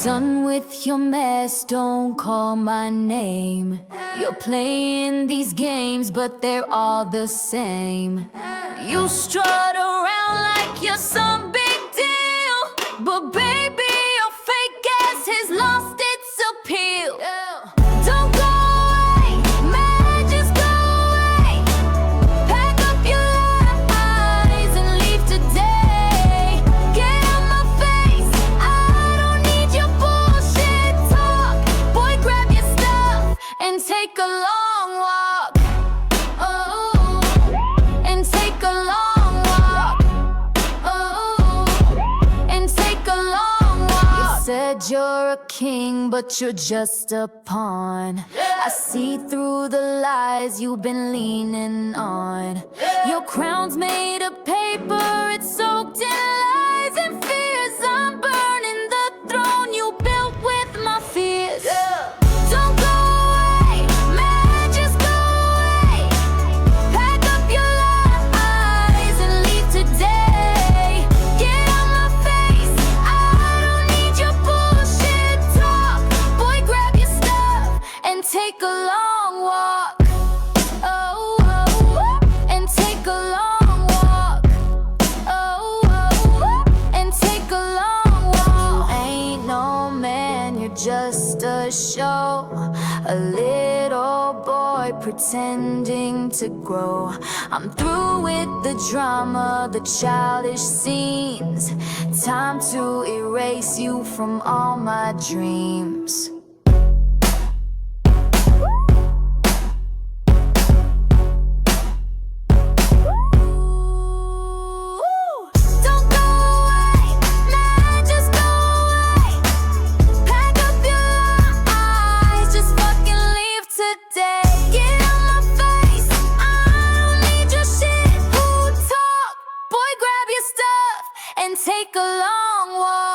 Done with your mess, don't call my name. You're playing these games, but they're all the same. You strut around like you're some big deal, but baby, your fake ass has lost its appeal. Don't go away, man, just go away. Pack up your lies and leave today. Get out my face, I don't need your bullshit talk. Boy, grab your stuff and take a long walk. Oh, and take a long walk. Oh, and take a long walk. You said you're a king, but you're just a pawn. I see through the lies you've been leaning on. Your crown's made of paper, it's soaked in lies and fears. I'm burning the throne you built with my fears. Don't go away, man, just go away. Pack up your lies and leave today. Get out my face, I don't need your bullshit talk. Boy, grab your stuff and take a long walk. Oh, oh, and take a long walk. Oh, oh, and take a long walk. You ain't no man, you're just a show. A little boy pretending to grow. I'm through with the drama, the childish scenes. Time to erase you from all my dreams. Don't go away, man, just go away. Pack up your lies, just fucking leave today. Get out my face, I don't need your shit. Who talk? Boy, grab your stuff and take a long walk.